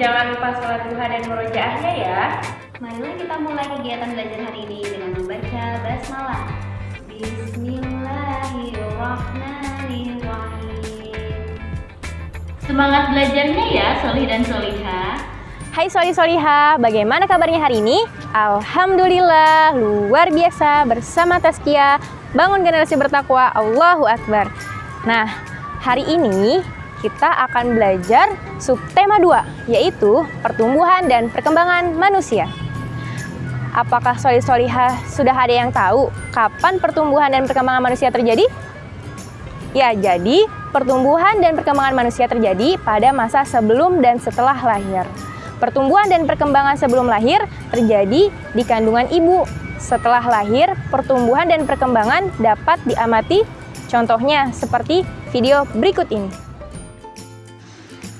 Jangan lupa sholat duha dan murojaahnya ya. Marilah kita mulai kegiatan belajar hari ini dengan membaca basmalah. Bismillahirrahmanirrahim. Semangat belajarnya ya, solih dan solihah. Hai solih-solihah, bagaimana kabarnya hari ini? Alhamdulillah, luar biasa bersama Tazkiyah, bangun generasi bertakwa, Allahu Akbar. Nah, hari ini kita akan belajar subtema 2, yaitu pertumbuhan dan perkembangan manusia. Apakah solih-solihah sudah ada yang tahu kapan pertumbuhan dan perkembangan manusia terjadi? Ya, jadi pertumbuhan dan perkembangan manusia terjadi pada masa sebelum dan setelah lahir. Pertumbuhan dan perkembangan sebelum lahir terjadi di kandungan ibu. Setelah lahir, pertumbuhan dan perkembangan dapat diamati, contohnya seperti video berikut ini.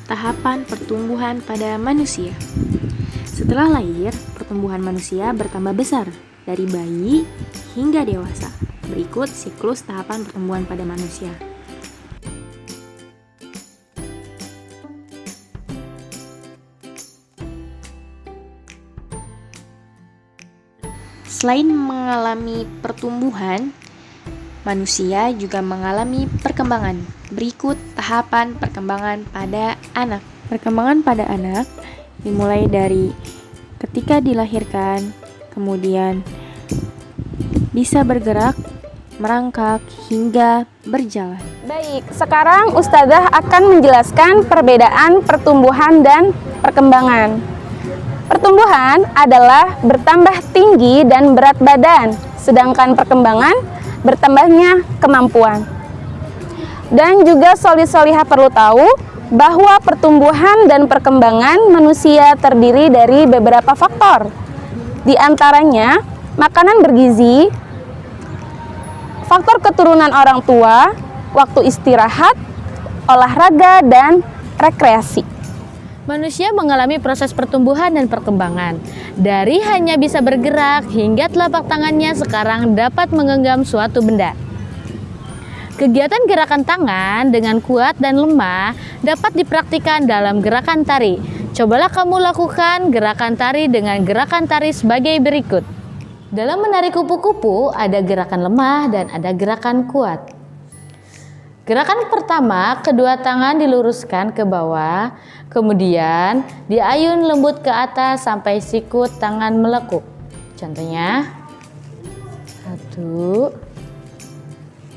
Tahapan pertumbuhan pada manusia. Setelah lahir, pertumbuhan manusia bertambah besar dari bayi hingga dewasa. Berikut siklus tahapan pertumbuhan pada manusia. Selain mengalami pertumbuhan, manusia juga mengalami perkembangan. Berikut tahapan perkembangan pada anak. Perkembangan pada anak dimulai dari ketika dilahirkan, kemudian bisa bergerak, merangkak, hingga berjalan. Baik, sekarang Ustazah akan menjelaskan perbedaan pertumbuhan dan perkembangan. Pertumbuhan adalah bertambah tinggi dan berat badan, sedangkan perkembangan bertambahnya kemampuan. Dan juga solih-solihah perlu tahu bahwa pertumbuhan dan perkembangan manusia terdiri dari beberapa faktor. Di antaranya, makanan bergizi, faktor keturunan orang tua, waktu istirahat, olahraga, dan rekreasi. Manusia mengalami proses pertumbuhan dan perkembangan. Dari hanya bisa bergerak hingga telapak tangannya sekarang dapat menggenggam suatu benda. Kegiatan gerakan tangan dengan kuat dan lemah dapat dipraktikkan dalam gerakan tari. Cobalah kamu lakukan gerakan tari dengan gerakan tari sebagai berikut. Dalam menari kupu-kupu ada gerakan lemah dan ada gerakan kuat. Gerakan pertama, kedua tangan diluruskan ke bawah, kemudian diayun lembut ke atas sampai sikut tangan melekuk. Contohnya, 1,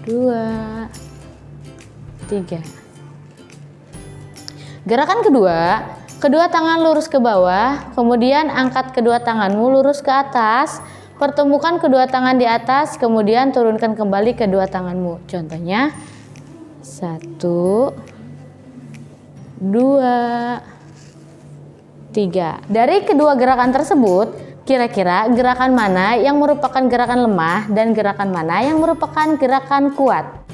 2, 3. Gerakan kedua, kedua tangan lurus ke bawah, kemudian angkat kedua tanganmu lurus ke atas, pertemukan kedua tangan di atas, kemudian turunkan kembali kedua tanganmu. Contohnya, 1, 2, 3. Dari kedua gerakan tersebut, kira-kira gerakan mana yang merupakan gerakan lemah dan gerakan mana yang merupakan gerakan kuat?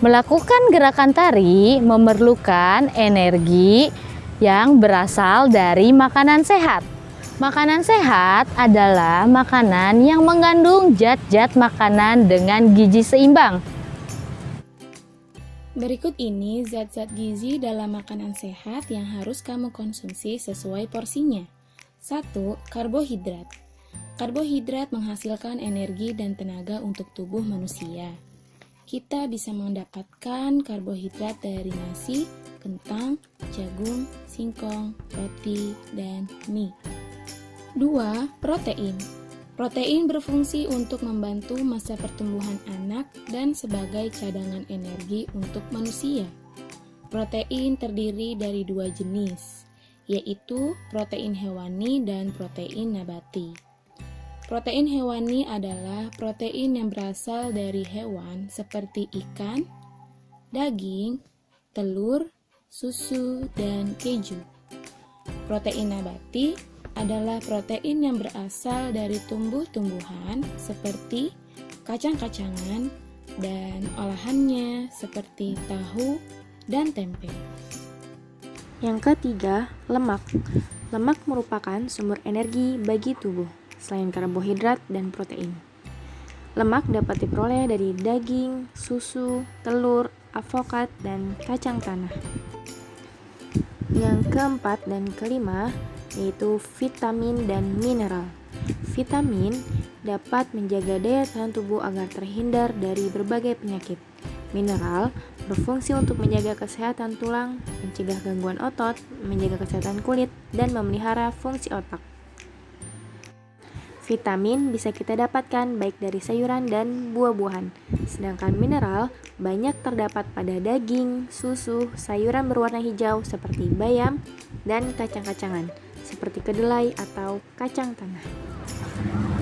Melakukan gerakan tari memerlukan energi yang berasal dari makanan sehat. Makanan sehat adalah makanan yang mengandung zat-zat makanan dengan gizi seimbang. Berikut ini zat-zat gizi dalam makanan sehat yang harus kamu konsumsi sesuai porsinya. 1. Karbohidrat. Karbohidrat menghasilkan energi dan tenaga untuk tubuh manusia. Kita bisa mendapatkan karbohidrat dari nasi, kentang, jagung, singkong, roti, dan mie. 2. Protein. Protein berfungsi untuk membantu masa pertumbuhan anak dan sebagai cadangan energi untuk manusia. Protein terdiri dari 2 jenis, yaitu protein hewani dan protein nabati. Protein hewani adalah protein yang berasal dari hewan seperti ikan, daging, telur, susu, dan keju. Protein nabati adalah protein yang berasal dari tumbuh-tumbuhan seperti kacang-kacangan dan olahannya seperti tahu dan tempe. Yang ketiga, lemak. Lemak merupakan sumber energi bagi tubuh, selain karbohidrat dan protein. Lemak dapat diperoleh dari daging, susu, telur, avokat, dan kacang tanah. Yang keempat dan kelima, yaitu vitamin dan mineral. Vitamin dapat menjaga daya tahan tubuh agar terhindar dari berbagai penyakit. Mineral berfungsi untuk menjaga kesehatan tulang, mencegah gangguan otot, menjaga kesehatan kulit, dan memelihara fungsi otak. Vitamin bisa kita dapatkan baik dari sayuran dan buah-buahan, sedangkan mineral banyak terdapat pada daging, susu, sayuran berwarna hijau seperti bayam, dan kacang-kacangan, seperti kedelai atau kacang tanah.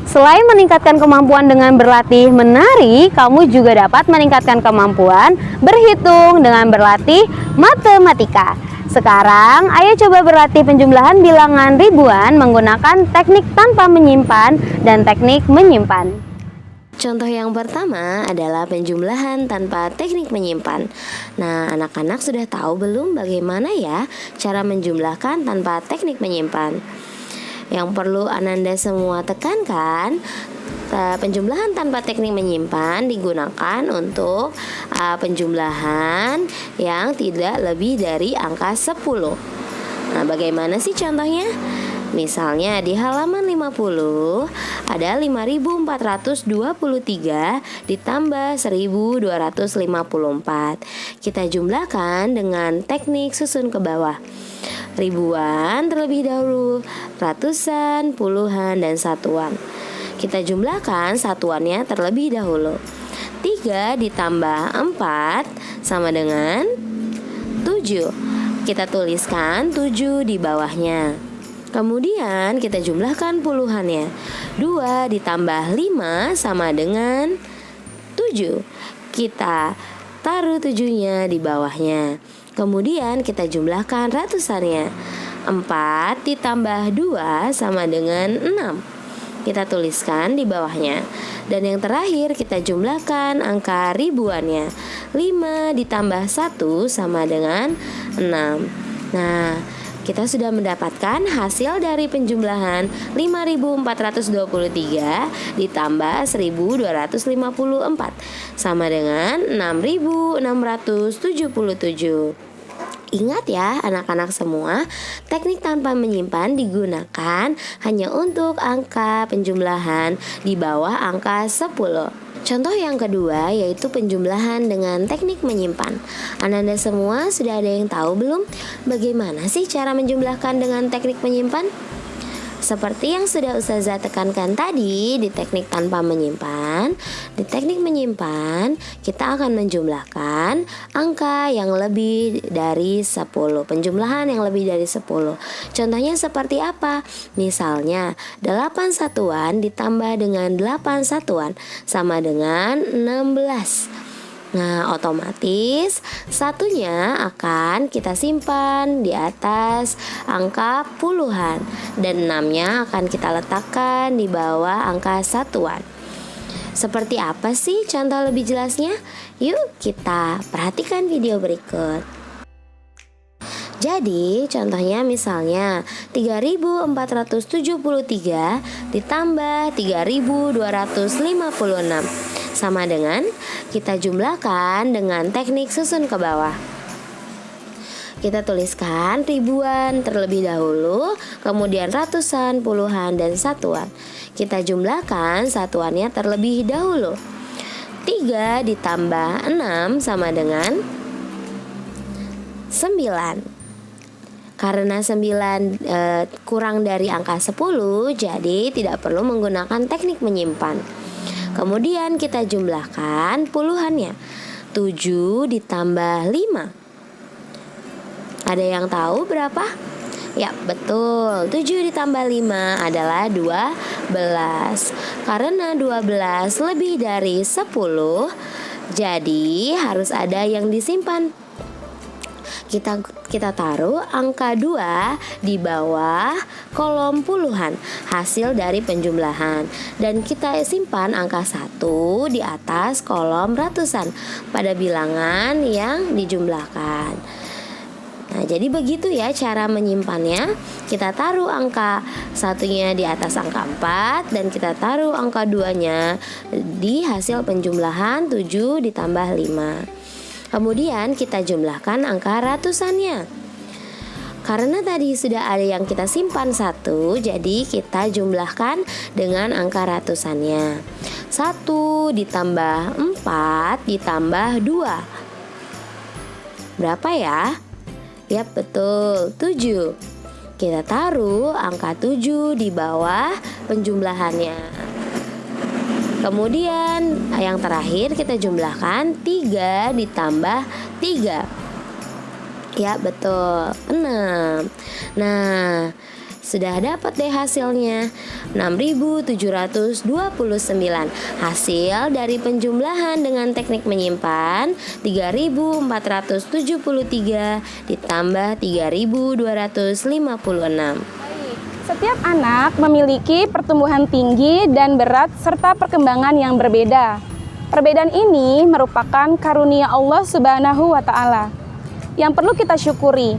Selain meningkatkan kemampuan dengan berlatih menari, kamu juga dapat meningkatkan kemampuan berhitung dengan berlatih matematika. Sekarang, ayo coba berlatih penjumlahan bilangan ribuan menggunakan teknik tanpa menyimpan dan teknik menyimpan. Contoh yang pertama adalah penjumlahan tanpa teknik menyimpan. Nah, anak-anak sudah tahu belum bagaimana ya cara menjumlahkan tanpa teknik menyimpan? Yang perlu Ananda semua tekankan, penjumlahan tanpa teknik menyimpan digunakan untuk penjumlahan yang tidak lebih dari angka 10. Nah, bagaimana sih contohnya? Misalnya di halaman 50 ada 5423 ditambah 1254. Kita jumlahkan dengan teknik susun ke bawah. Ribuan terlebih dahulu, ratusan, puluhan, dan satuan. Kita jumlahkan satuannya terlebih dahulu. 3 ditambah 4 sama dengan 7. Kita tuliskan 7 di bawahnya. Kemudian kita jumlahkan puluhannya. 2 ditambah 5 sama dengan 7. Kita taruh 7-nya di bawahnya. Kemudian kita jumlahkan ratusannya. 4 ditambah 2 sama dengan 6. Kita tuliskan di bawahnya. Dan yang terakhir kita jumlahkan angka ribuannya. 5 ditambah 1 sama dengan 6. Nah, kita sudah mendapatkan hasil dari penjumlahan 5423 ditambah 1254 sama dengan 6677. Ingat ya anak-anak semua, teknik tanpa menyimpan digunakan hanya untuk angka penjumlahan di bawah angka 10. Contoh yang kedua yaitu penjumlahan dengan teknik menyimpan. Ananda semua sudah ada yang tahu belum bagaimana sih cara menjumlahkan dengan teknik menyimpan? Seperti yang sudah Ustazah tekankan tadi di teknik tanpa menyimpan, di teknik menyimpan kita akan menjumlahkan angka yang lebih dari 10, penjumlahan yang lebih dari 10. Contohnya seperti apa? Misalnya 8 satuan ditambah dengan 8 satuan sama dengan 16. Nah, otomatis satunya akan kita simpan di atas angka puluhan dan 6-nya akan kita letakkan di bawah angka satuan. Seperti apa sih contoh lebih jelasnya? Yuk kita perhatikan video berikut. Jadi contohnya misalnya 3473 ditambah 3256 sama dengan kita jumlahkan dengan teknik susun ke bawah. Kita tuliskan ribuan terlebih dahulu, kemudian ratusan, puluhan, dan satuan. Kita jumlahkan satuannya terlebih dahulu. 3 ditambah 6 sama dengan 9. Karena 9 kurang dari angka 10, jadi tidak perlu menggunakan teknik menyimpan. Kemudian kita jumlahkan puluhannya. 7 ditambah 5. Ada yang tahu berapa? Ya, betul. 7 ditambah 5 adalah 12. Karena 12 lebih dari 10, jadi harus ada yang disimpan. Kita taruh angka 2 di bawah kolom puluhan hasil dari penjumlahan, dan kita simpan angka 1 di atas kolom ratusan pada bilangan yang dijumlahkan. Nah, jadi begitu ya cara menyimpannya. Kita taruh angka 1-nya di atas angka 4, dan kita taruh angka 2-nya di hasil penjumlahan 7 ditambah 5. Kemudian kita jumlahkan angka ratusannya. Karena tadi sudah ada yang kita simpan 1, jadi kita jumlahkan dengan angka ratusannya. 1 ditambah 4 ditambah 2. Berapa ya? Yap, betul, 7. Kita taruh angka 7 di bawah penjumlahannya. Kemudian yang terakhir kita jumlahkan 3 ditambah 3. Ya, betul, 6. Nah, sudah dapat deh hasilnya, 6.729. Hasil dari penjumlahan dengan teknik menyimpan 3.473 ditambah 3.256. Setiap anak memiliki pertumbuhan tinggi dan berat serta perkembangan yang berbeda. Perbedaan ini merupakan karunia Allah Subhanahu wa Ta'ala yang perlu kita syukuri.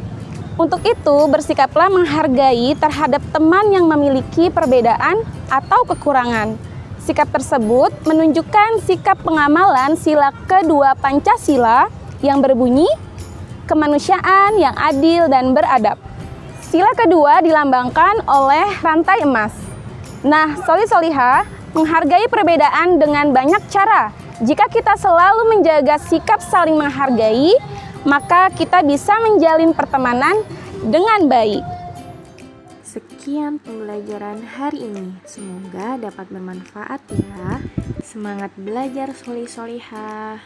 Untuk itu, bersikaplah menghargai terhadap teman yang memiliki perbedaan atau kekurangan. Sikap tersebut menunjukkan sikap pengamalan sila kedua Pancasila yang berbunyi kemanusiaan yang adil dan beradab. Sila kedua dilambangkan oleh rantai emas. Nah, soli-solihah menghargai perbedaan dengan banyak cara. Jika kita selalu menjaga sikap saling menghargai, maka kita bisa menjalin pertemanan dengan baik. Sekian pembelajaran hari ini. Semoga dapat bermanfaat ya. Semangat belajar soli-solihah.